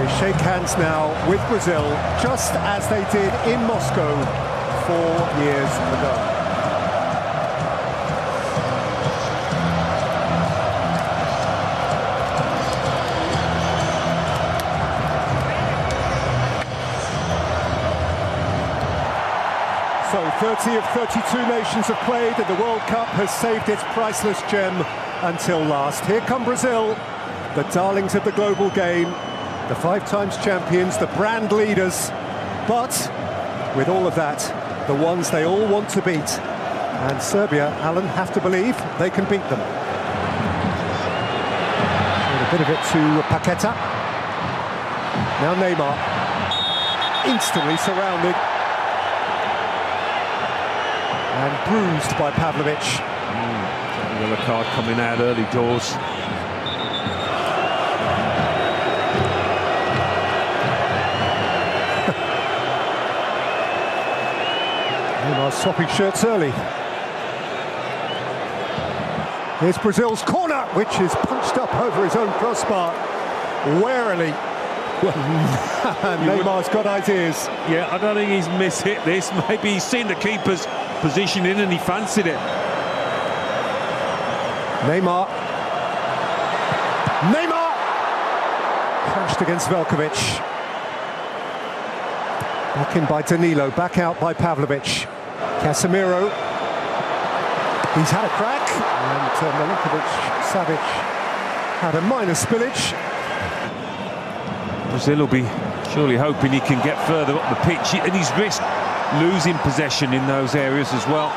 They shake hands now with Brazil, just as they did in Moscow 4 years ago. So 30 of 32 nations have played, and the World Cup has saved its priceless gem until last. Here come Brazil, the darlings of the global game, the 5 times champions, the brand leaders, but with all of that, the ones they all want to beat. And Serbia, Alan, have to believe they can beat them. And a bit of it to Paqueta. Now Neymar, instantly surrounded. And bruised by Pavlovic. Yellow card coming out early doors. Neymar swapping shirts early. Here's Brazil's corner, which is punched up over his own crossbar. Warily. Neymar's got ideas. Yeah, I don't think he's mishit this. Maybe he's seen the keeper's positioning and he fancied it. Neymar crashed against Velkovic. Back in by Danilo, back out by Pavlovic. Casemiro, he's had a crack, and Milinkovic-Savic had a minor spillage. Brazil will be surely hoping he can get further up the pitch, and he's risked losing possession in those areas as well.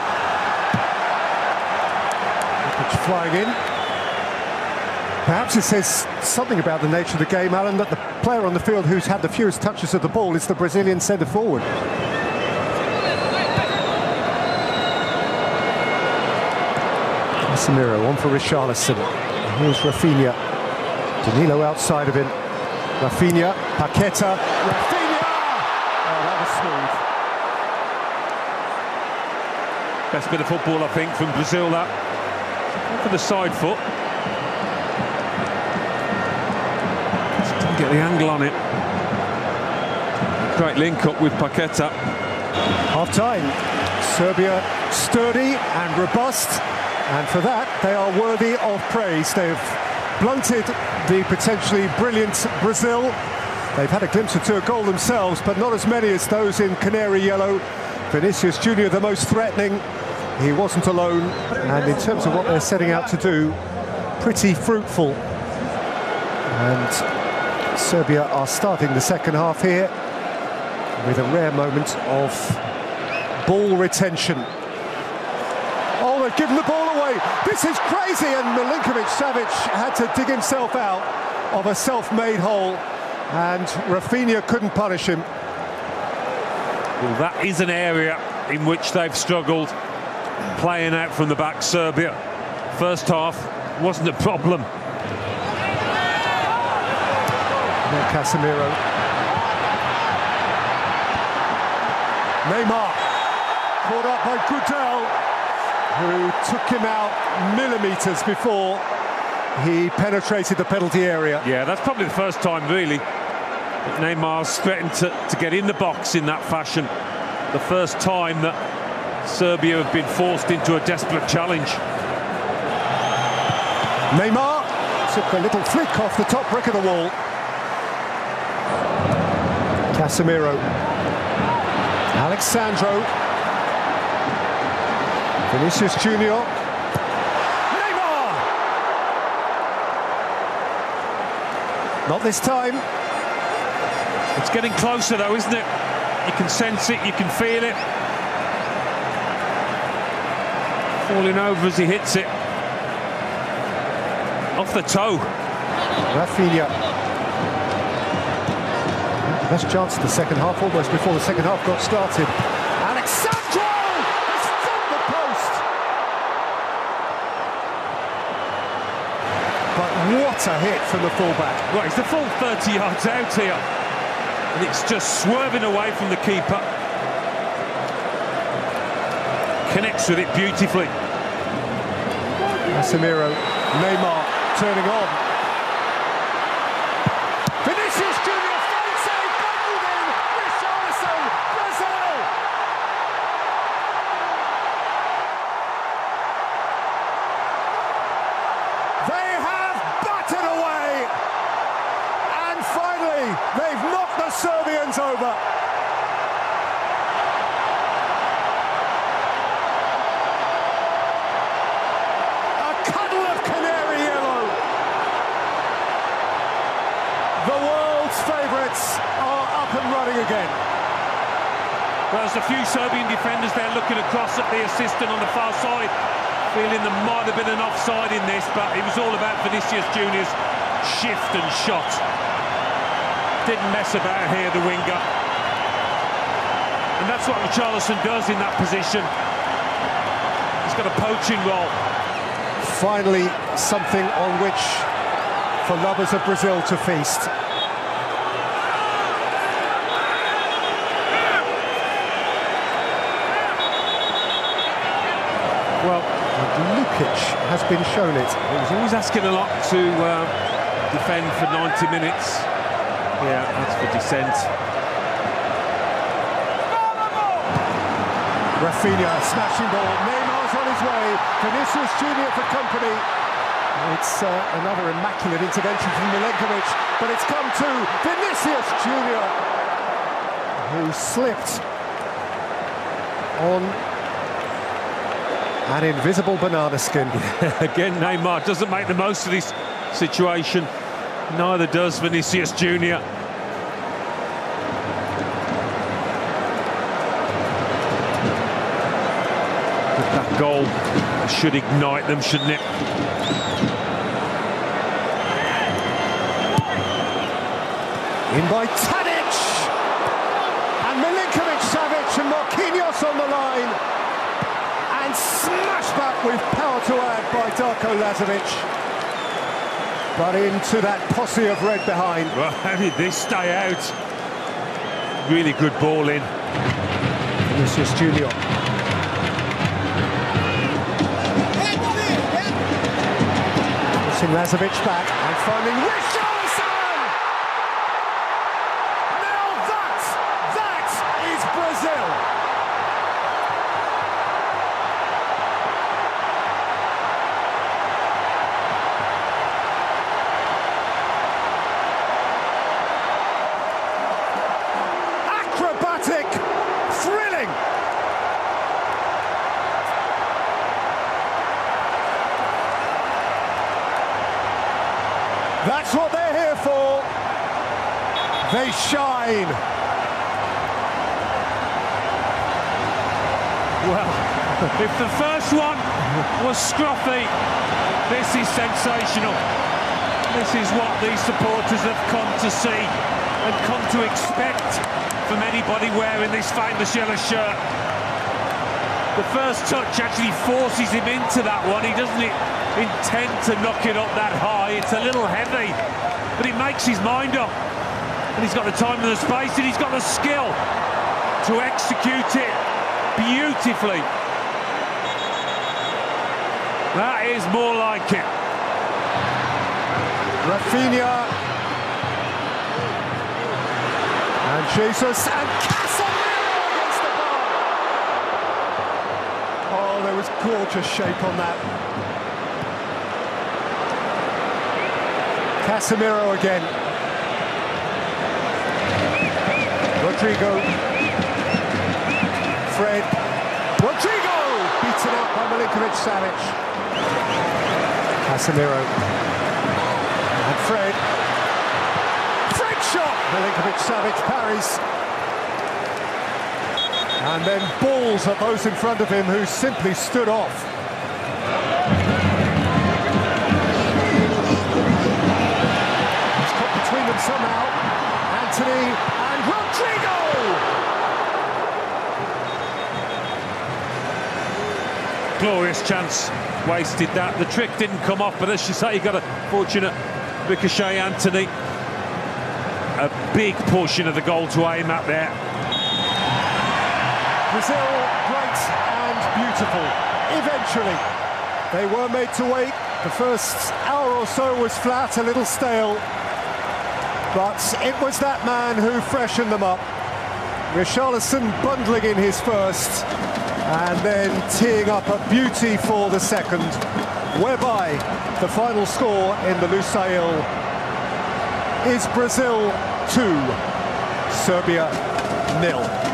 Pitch flying in. Perhaps it says something about the nature of the game, Alan, that the player on the field who's had the fewest touches of the ball is the Brazilian centre-forward. Casemiro on for Richarlison. Here's Rafinha. Danilo outside of him. Rafinha, Paqueta, Rafinha! Oh, that was smooth. Best bit of football, I think, from Brazil, that. For the side foot. Just didn't get the angle on it. Great link-up with Paqueta. Half-time. Serbia sturdy and robust, and for that, they are worthy of praise. They've blunted the potentially brilliant Brazil. They've had a glimpse into a goal themselves, but not as many as those in Canary Yellow. Vinicius Junior the most threatening. He wasn't alone, and in terms of what they're setting out to do, pretty fruitful. And Serbia are starting the second half here with a rare moment of ball retention. Oh, they've given the ball away. This is crazy, and Milinkovic-Savic had to dig himself out of a self-made hole, and Rafinha couldn't punish him. Well, that is an area in which they've struggled, playing out from the back. Serbia, first half wasn't a problem. Now Casemiro. Neymar caught up by Goodell, who took him out millimetres before he penetrated the penalty area. Yeah, that's probably the first time, really, that Neymar's threatened to get in the box in that fashion. The first time that Serbia have been forced into a desperate challenge. Neymar took a little flick off the top brick of the wall. Casemiro. Alexandro. Vinicius Junior. Neymar! Not this time. It's getting closer though, isn't it? You can sense it, you can feel it. Falling over as he hits it. Off the toe. Rafinha. The best chance of the second half, almost before the second half got started. Alexandro has found the post. But what a hit from the fullback. Well, he's the full 30 yards out here. And it's just swerving away from the keeper. Connects with it beautifully. Casemiro, Neymar turning on. Vinicius Junior is over. A cuddle of canary yellow. The world's favourites are up and running again. Well, there's a few Serbian defenders there looking across at the assistant on the far side, feeling there might have been an offside in this, but it was all about Vinicius Junior's shift and shot. Didn't mess about here, the winger. And that's what Richarlison does in that position. He's got a poaching role. Finally, something on which, for lovers of Brazil, to feast. Well, Lukic has been shown it. He was always asking a lot to defend for 90 minutes. Yeah, that's for dissent. Rafinha, smashing ball. Neymar's on his way. Vinicius Junior for company. It's another immaculate intervention from Milenkovic, but it's come to Vinicius Junior, who slipped on an invisible banana skin. Again, Neymar doesn't make the most of this situation. Neither does Vinicius Junior. But that goal should ignite them, shouldn't it? In by Tadic! And Milinkovic-Savic and Marquinhos on the line. And smashed back with power to add by Darko Lazovic. But into that posse of red behind. Well, how did this stay out? Really good ball in. Vinicius Junior. Pushing Lazovic back and finding Richarlison! Now that is Brazil! Acrobatic, thrilling. That's what they're here for. They shine. Well, if the first one was scruffy, this is sensational. This is what these supporters have come to see and come to expect from anybody wearing this famous yellow shirt. The first touch actually forces him into that one. He doesn't intend to knock it up that high. It's a little heavy, but he makes his mind up. And he's got the time and the space, and he's got the skill to execute it beautifully. That is more like it. Rafinha. And Jesus and Casemiro against the bar. Oh, there was gorgeous shape on that. Casemiro again. Rodrigo. Fred. Rodrigo! Beaten out by Milinkovic-Savic. Casemiro. And Fred. Fred shot! Milinkovic-Savic parries. And then balls at those in front of him who simply stood off. He's caught between them somehow. Anthony and Rodrigo! Glorious chance, wasted that. The trick didn't come off, but as you say, he got a fortunate ricochet. Anthony, a big portion of the goal to aim at there. Brazil, great and beautiful. Eventually, they were made to wait. The first hour or so was flat, a little stale. But it was that man who freshened them up. Richarlison bundling in his first, and then teeing up a beauty for the second, whereby the final score in the Lusail is Brazil 2, Serbia 0.